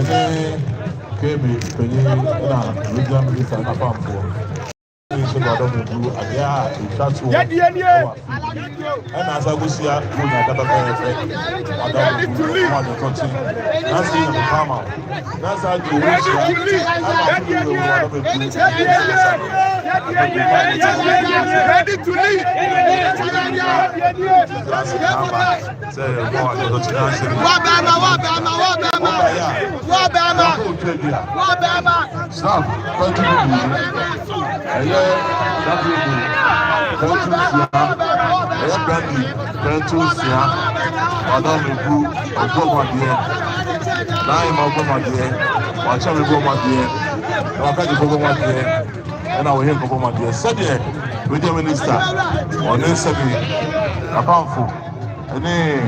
came penny in a region with an apartment for. So I don't do a yeah, that's what. And as I was here, I got a better effect. I got to leave on the country. That's in the farmer. That's how you wish ready to leave. Stop. And I will hear from my dear. Said the minister on this Baffour. And then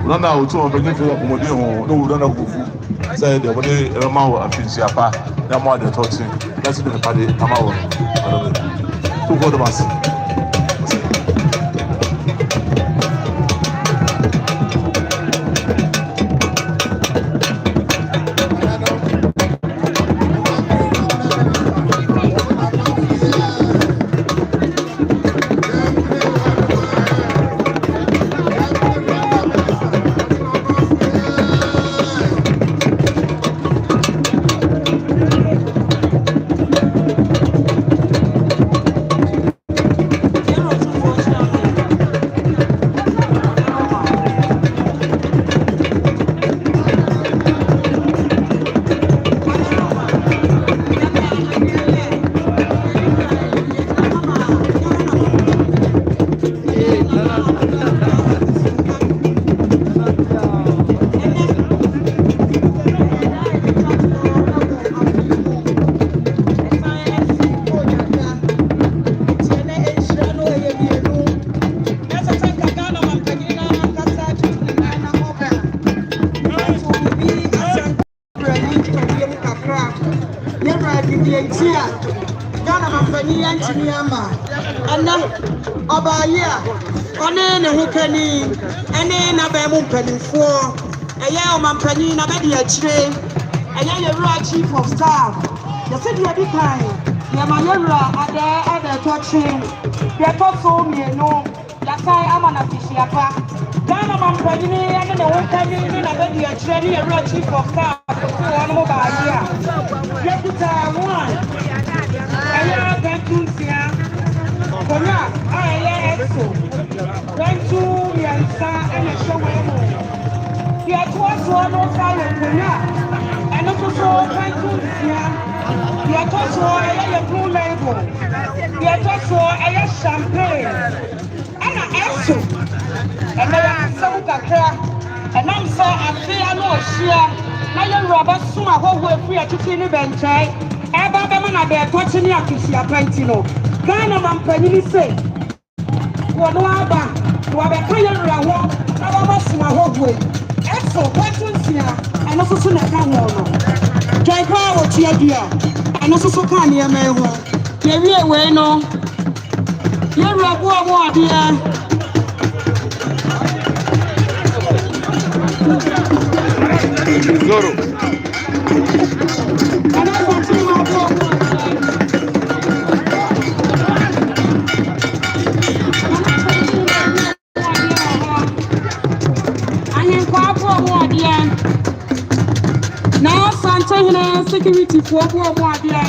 run out to a benefit of Modeo, no, run out of food. Said the money amount of Pinsiapa, no more than talking. That's the party. I'm out. Who got the bus? Chief of staff, the city of the time, Yamayura, other touching, the Tosso, no, Yasai Amanafishiapa, Ghana Mampani, and the Wokani, and the Training, a chief of staff, one over here. Deputy one, Aya Bentusia, Kona, Aya Exo, Bentu, Yansa, and a show. The Aquas one of Kona. And also, thank you, the Atoso, a blue label, the Atoso, a champagne, and an exo, and I am so crack, and I'm so I know share. Now you're Robert Suma, who will free at Tini Benchai, Ababamana, they're touching your Kisia Pentino. Ghana Mampani say, Wanoaba, who have a clear raw, Ababa Suma Hogway, exo, Pentusia. And also soon I can't know. Jai power to your dear. And also so can't hear me. You're away, no. You're a war, dear. Zoro. And I want to know. Now, Santa security for more dear.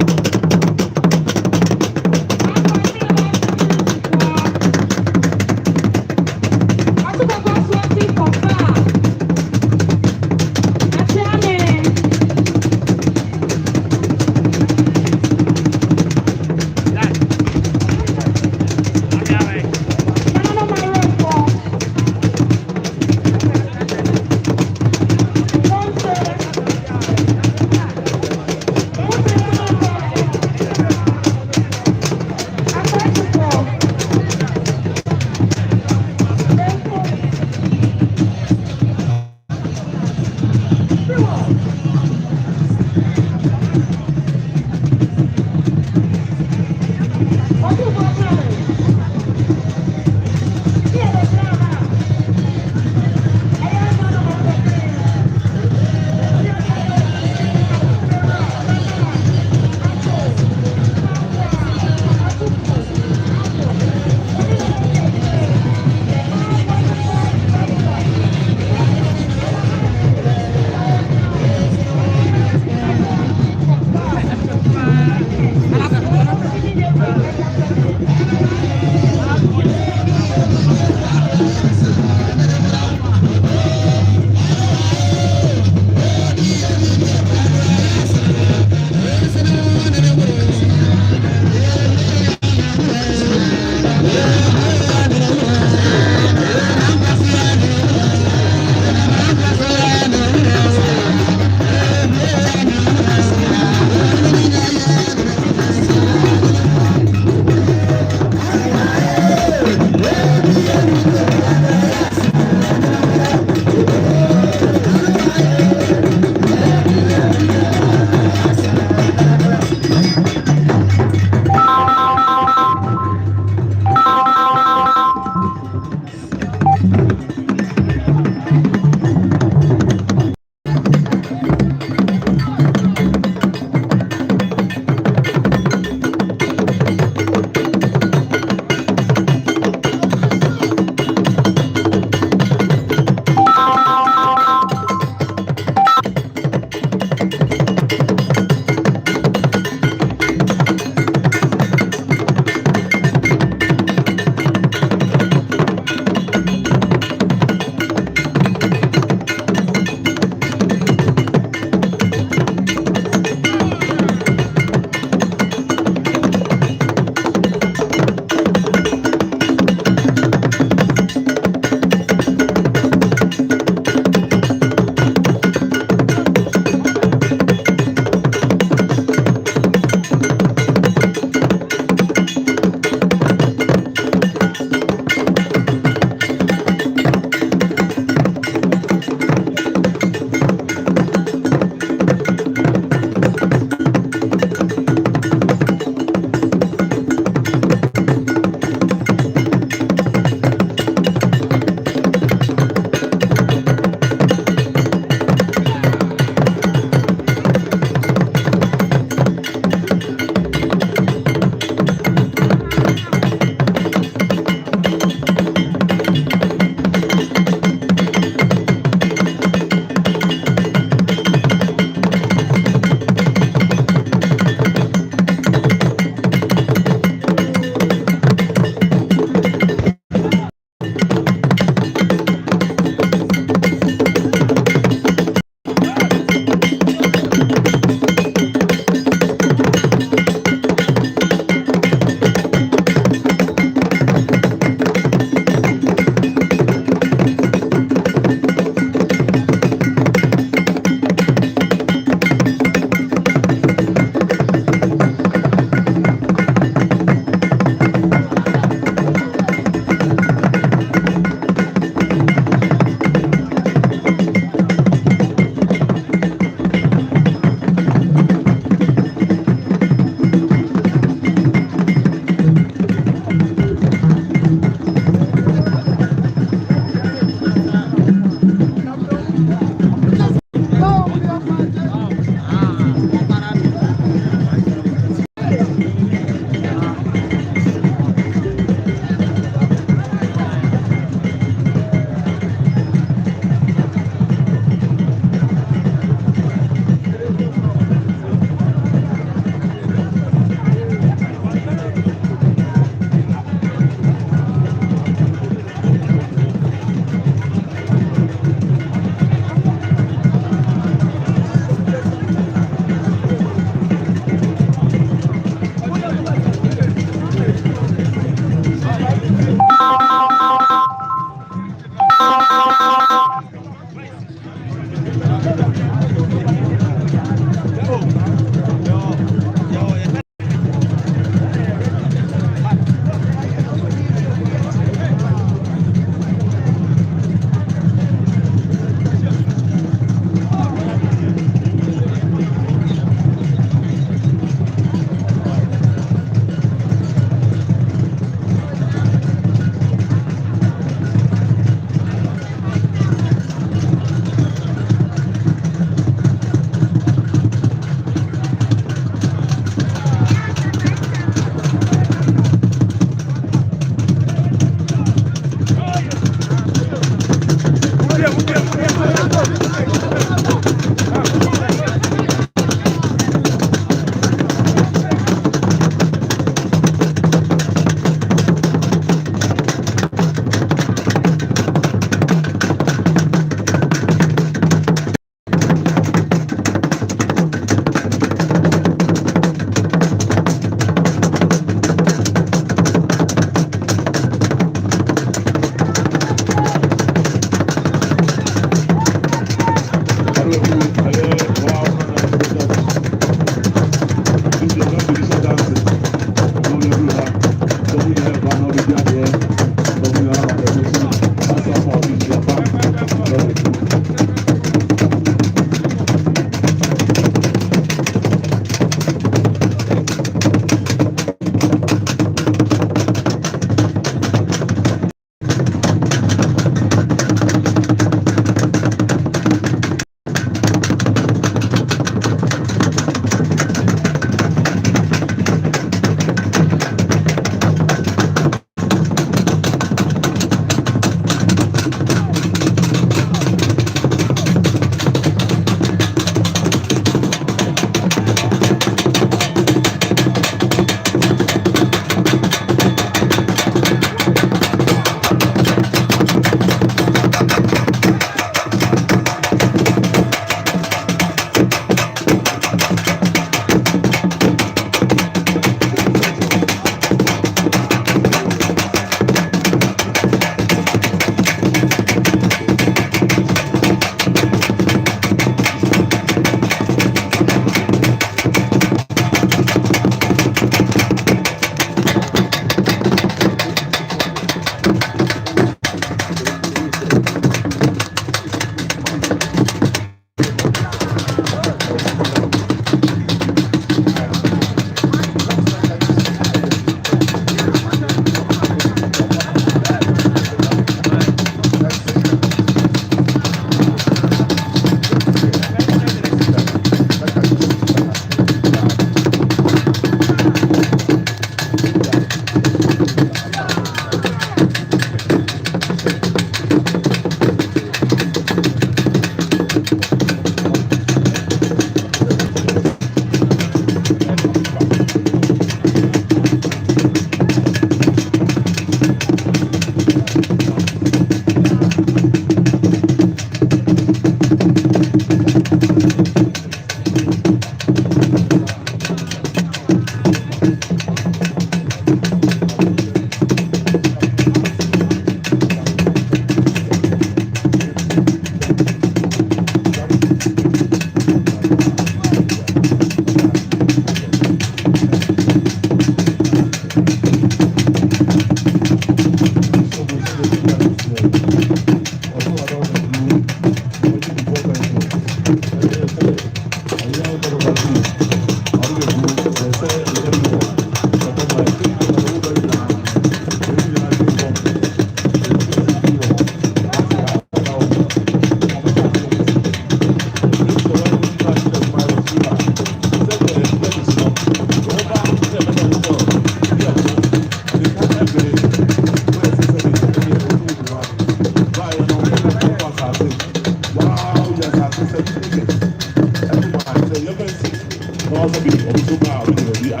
I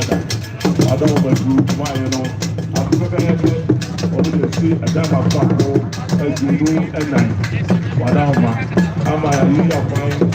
don't want to do my, you know. I'm going to see a damn apple as you do at night. Madama, I'm a little fine.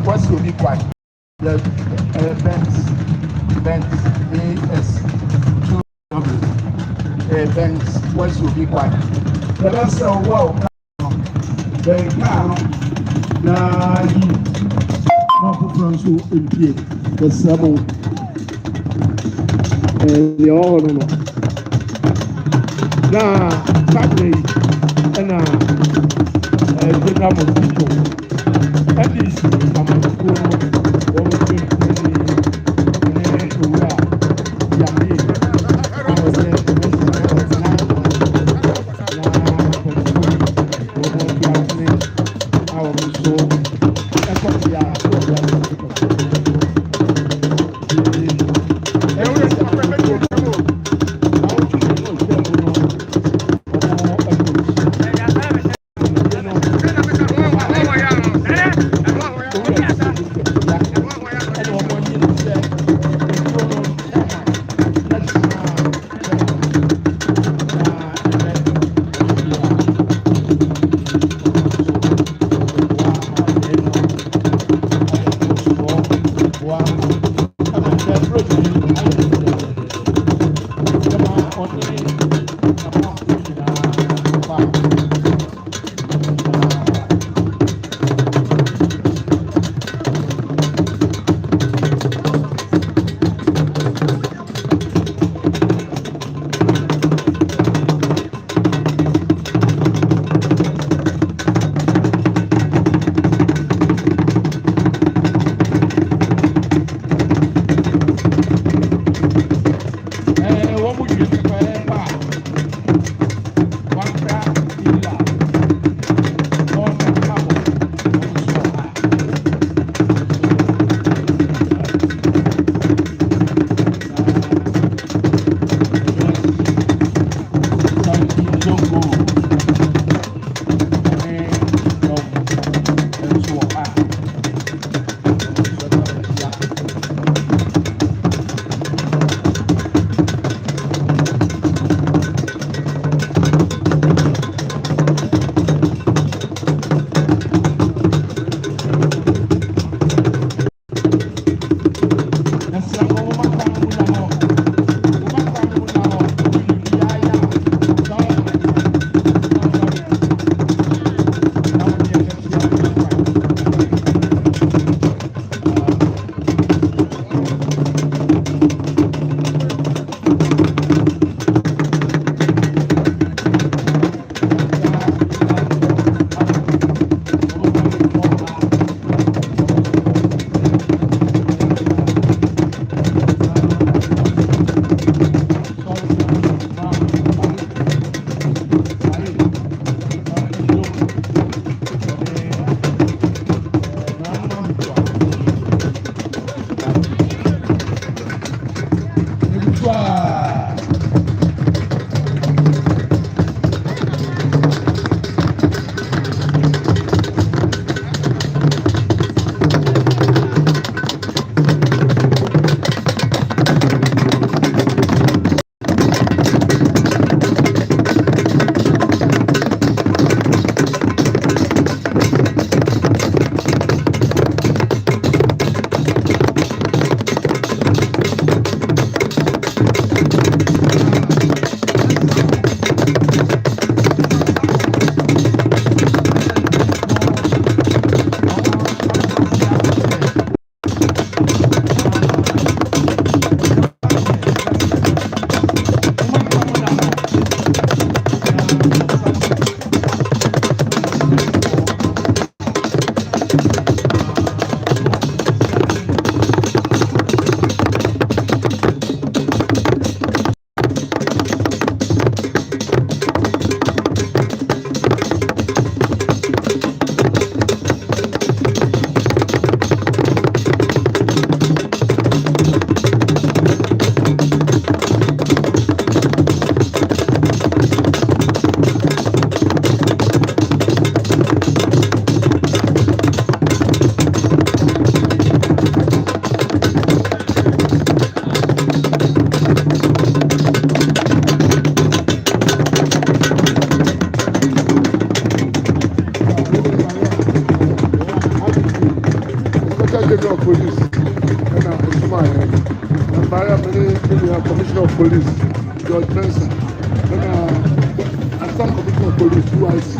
What's your big one? The Benz AS2W. Benz, what's your big one? The last wow, the car, the Franco in P. The Sabo, the all now, Saturday, and general mosquito. And this Commissioner of Police, George Benson, Assistant Commissioner of Police, twice,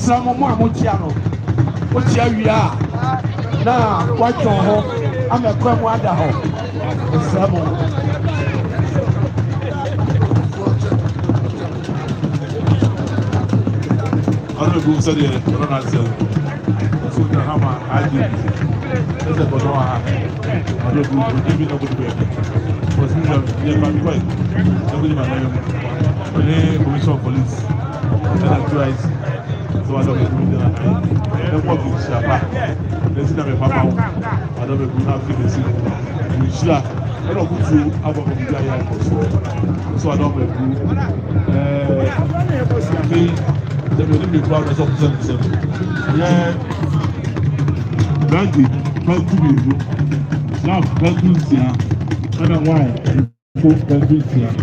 Some more Mochiano, Mochia, now, quite your home. I'm a crumb water home. I don't know who I don't answer. So the hammer, I did. That's a Bonoa. I don't know, give me nobody back. Was me, yeah, quite. Nobody, my name, Commissioner of Police. And I twice. So I don't know. And what is Shapa? Let's see, I'm a papa. I don't know how to see. I don't go through our guy. So I don't know. They will be proud of themselves. Yeah, Randy, come to me. Now, Randy's here. I don't know why. Randy's here.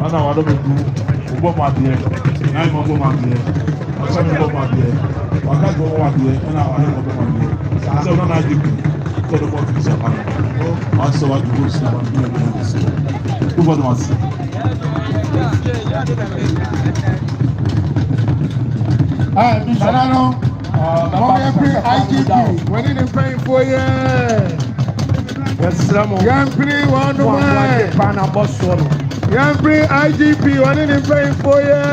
I know I don't know. What my dear? I'm a woman here. I can't go back here. I can't go back here. And I don't go back here. So when I do, for the work is happening. I saw what the rules are doing. Who was it? Banano, IGP, when in the paying for you. Yes, Yampri, one way. Yampri, IGP, when in the paying for you.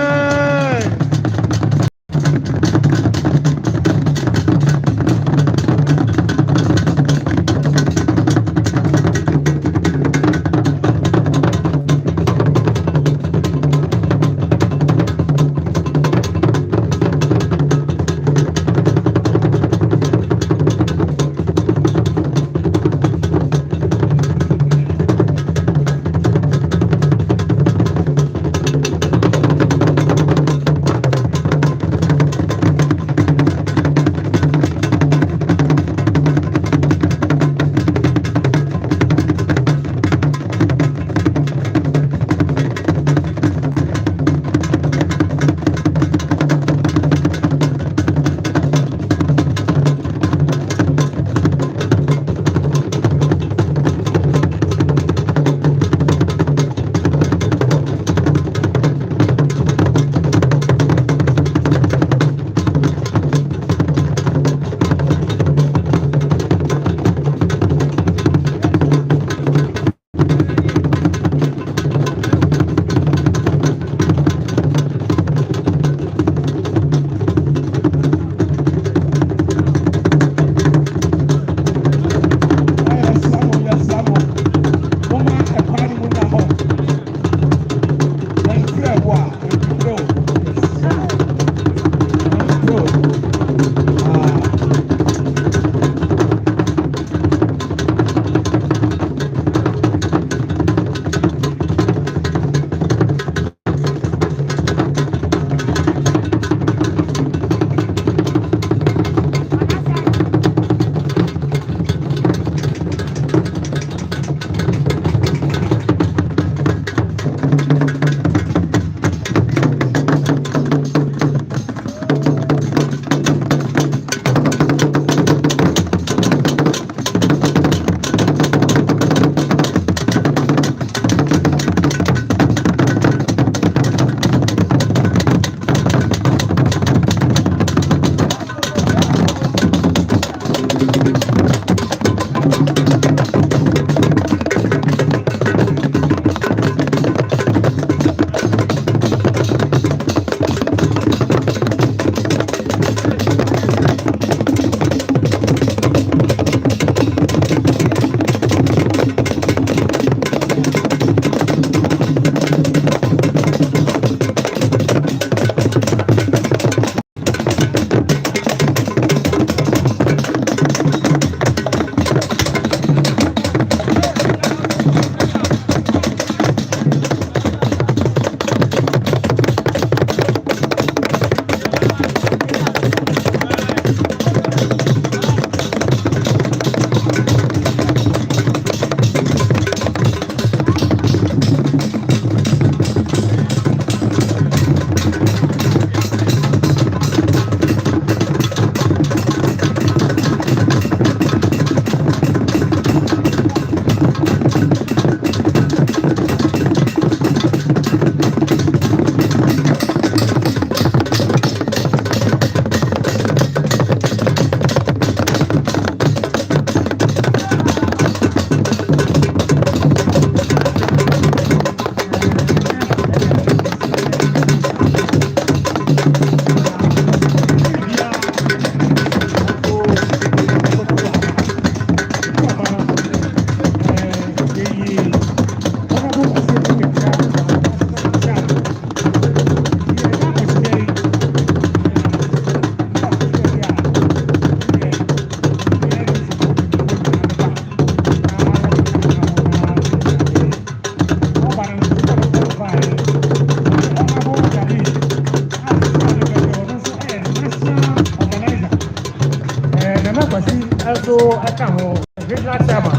ɛka ho regional chairman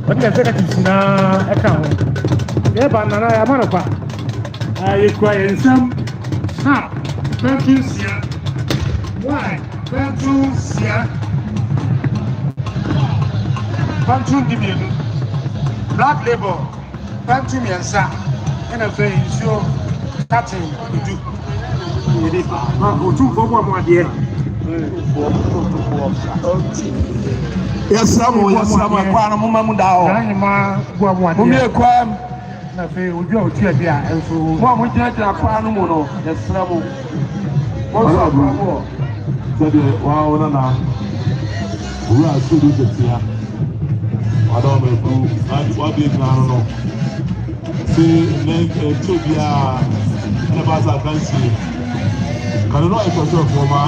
ɔde executives na ɛka ho yɛba nana yɛama no pa yɛkura yɛn nsɛm na bɛntu nsia why bɛntu nsia bɛntu mmienu black label bɛntu mmiɛnsa ɛna afei nsuo katin edu yɛde Otumfour mu adeɛ Yes, I'm a mum down. Mummy, crime. Nothing, would you tell me? And so, what would you like to acquire no more? Yes, trouble. What's up, bro? Wow, we are still doing it here. I don't know what they know. See, Tibia, never can see. Can you not question for my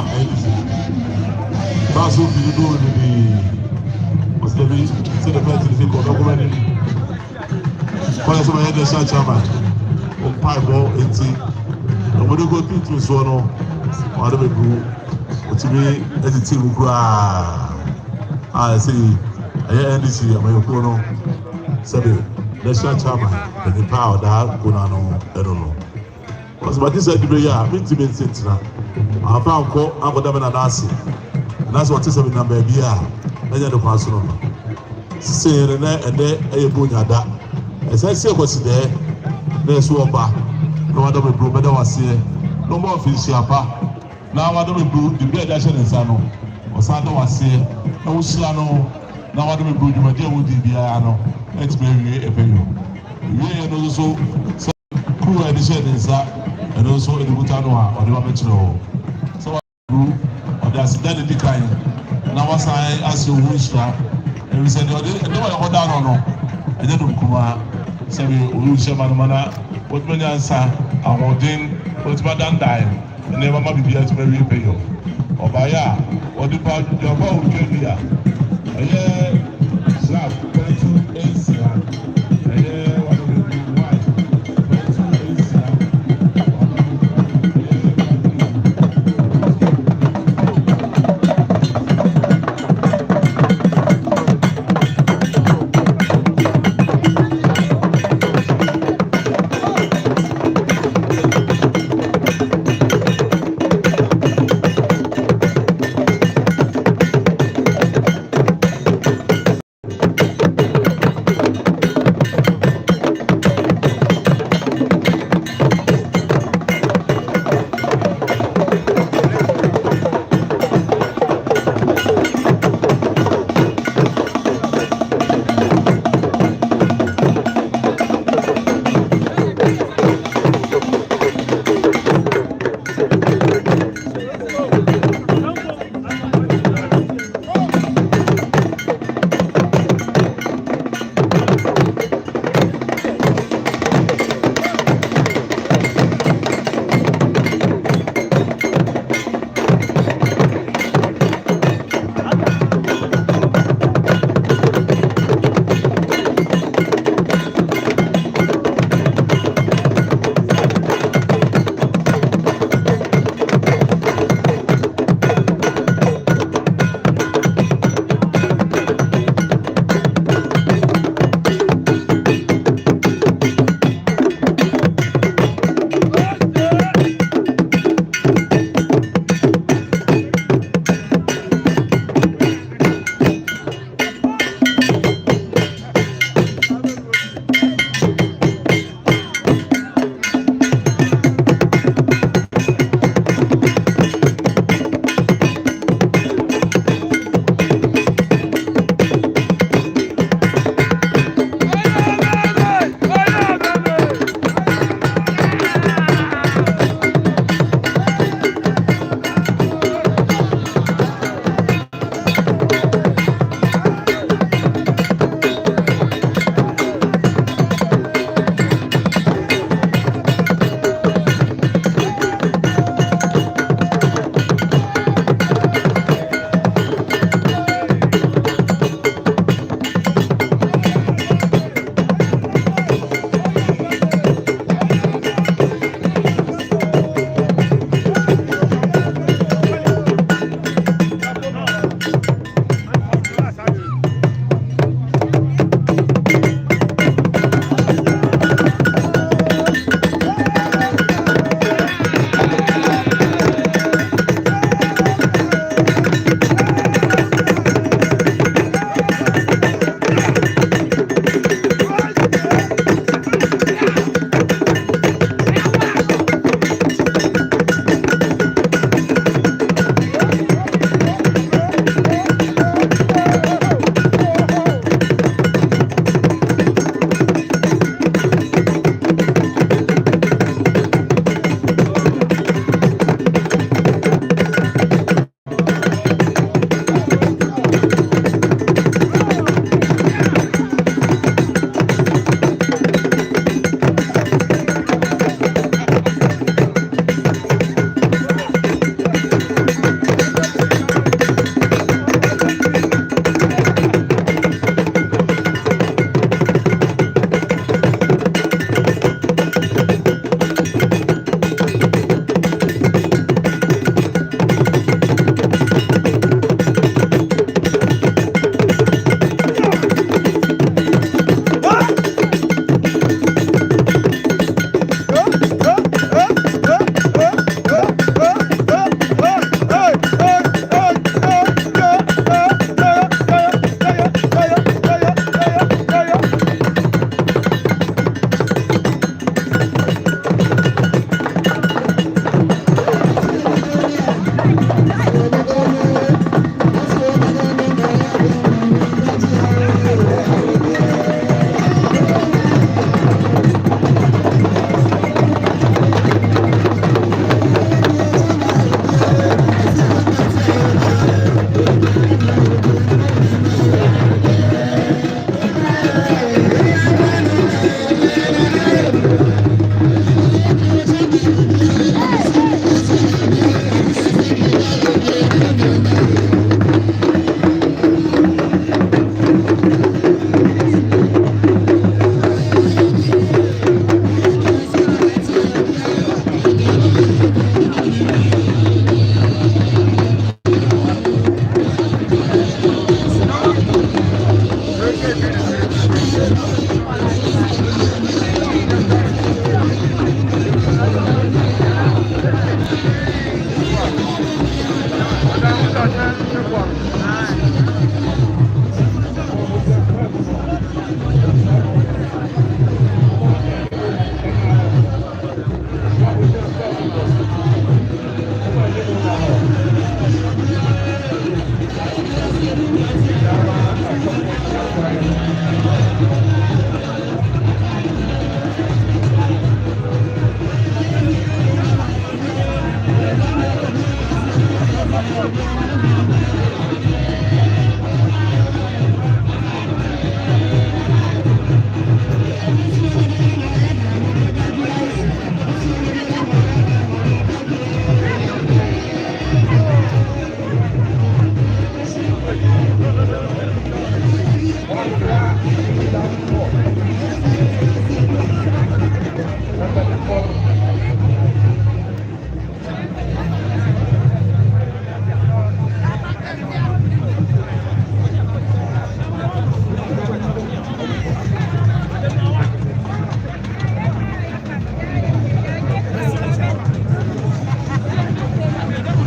that's what you do with the what's the best to the document. When some head the chairman on pipe ball 80. And when you go to so no, what do we do? What to me editing I say I NDC my kono sabi the chairman the power that go na no I don't know. Because what is the ya me to be sent na. I found ko akoda na dasi. That's what is a number here. I had a person. Say, and there a bunyada. As I say, what's there? There's one bar. No other will do, but I was here. No more fish, Yapa. Now I don't do the bread action in Sano. Or Sano was here. No Slano. Now I don't do the Madia would be Ano. Let's marry a penny. We are also cool edition in Sa and also in the Butanoa or the Metro. So I do. That's the decline. Now, as I ask you, which and we said, no, I hold down on. And then Kuma said, we shall manana, what many answer, I want in, what's Madame dying, and never might be able to marry pay you. Or by ya, what the part of your phone came here. And yeah, slap, 22 Asia, and yeah, what do you do? Why? 22 Asia.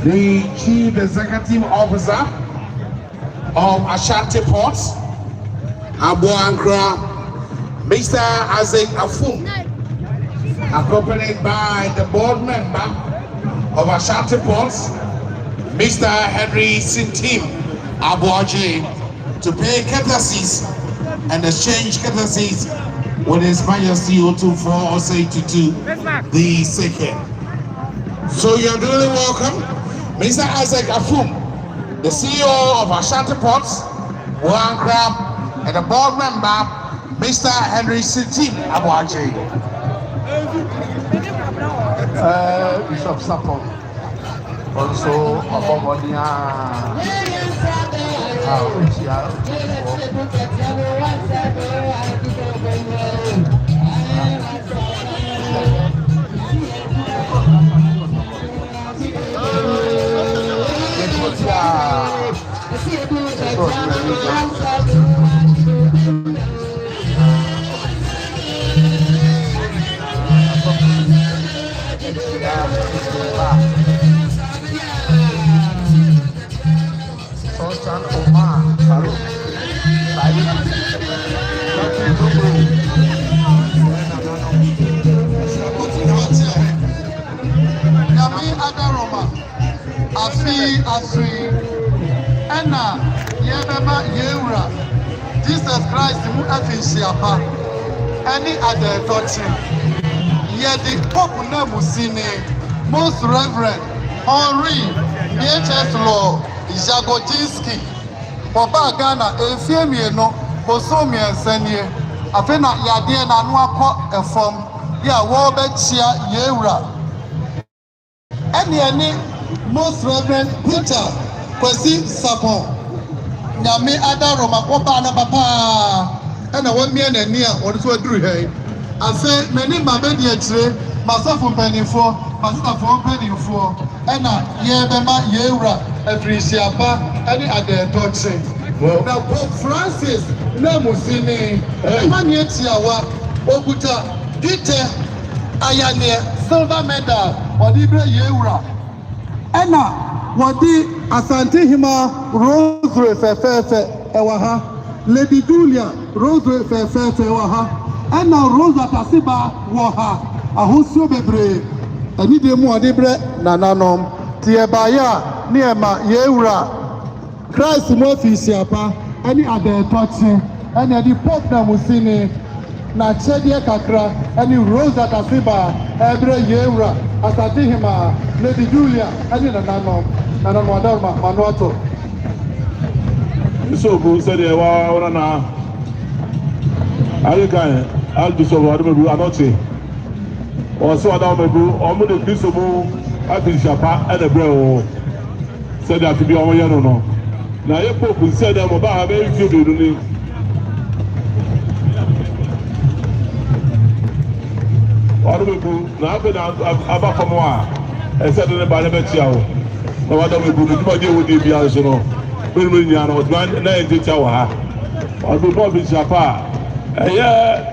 The Chief Executive Officer of Ashanti Ports, Abuankra, Mr. Aseibu Amanfi, accompanied by the board member of Ashanti Ports, Mr. Henry Sintim Abuaje, to pay courtesies and exchange courtesies with His Majesty Otumfour Osei Tutu the second. So you're really welcome, Mr. Aseibu Amanfi, the CEO of Ashanti Ports, Abuankra, and the board member, Mr. Henry Sintim Abuaje. Bishop Sapon, also Obomonia. Asui ena yebema yeura Jesus Christ mu afinsiapa any other doctrine yedi pope na musini most reverend Henry BHS Law Jagodinski Papa Ghana efiemieno bosomiensanie afena yade na no akọ efom ya wo be chia yeura any Most Reverend Peter Kwesi Sapon Nyame Adaroma Oba na papa ena wo mie na ni a wo so aduru he afi mani mama di akire masafo mpanifo masafo mpanifo ena ye bema yeura afrisiapa ene adedoche na Pope Francis na musini mani etiawa oguta dite ayane silver medal odibre yeura ena wadi Asante Hima Rosary fefefe ewaha Lady Julia Rosary fefefe ewaha ena Rosa Tasiba waha ahosio bebre ani de mu adibre nananom tiebaya niema yeura Christ mo fisiapa ani adetoche ani di Pope na musini na chedie kakra ani Rosa Tasiba ebre yeura Asante Hima Lady Julia ani nananom Adarma Manuato. So good, said the Warana. I can, I'll do so. What do I not say? Or so Adamu, or Mudu Kisobu, I think Shapa and a bro said that to be on your no. Now, your Pope said that about very few do. What do we do? Now, I've been about for more. I said in the Banabet. Na wada me bu duma de wodi bia so no bere nya na oduma na enti cha wa ha odu no bi chapa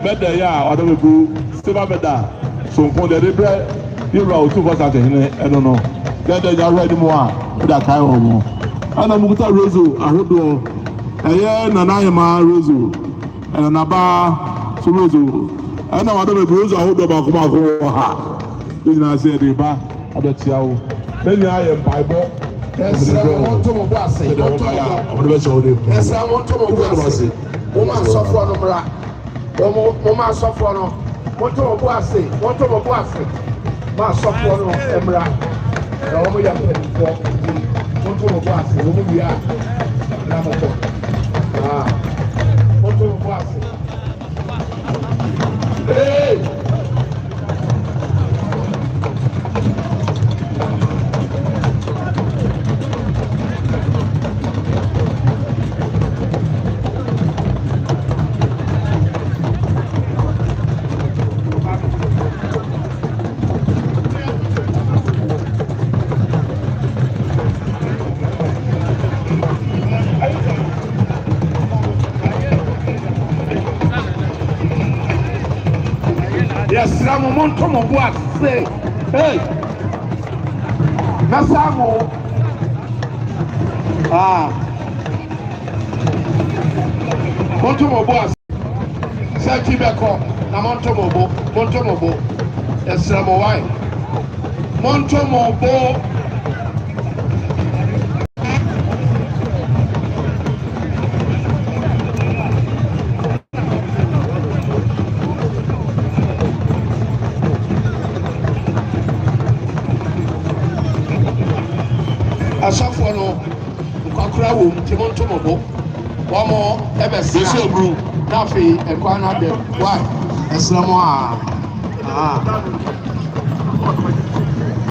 meda ya wada me bu seba meda so nko de bre yura Otumfour Osei hene eno no de ya ready mo a da kai ho mo ana mu kuta rozo ahodo na na yema rozo na ba so rozo ana wada me bu rozo ahodo ba ko ha ni na se de ba adotia wo Then I am Bible. Yes, I want to move us. Yes, I want to move us. Woman suffer no bra. Woman suffer no. Want to move us. Want to move us. Ma suffer no embra. Na woman ya for. Want to move us. Woman we are. Na mo ko. Want to move us. Hey. monto mo bo ase hey na sago monto mo bo ase sa kibeko na monto mo bo esra mo wai monto mo bo asafo no nkakura wo monto mo bo wamo ebe sisi obru na fe ekwa na de why esra mo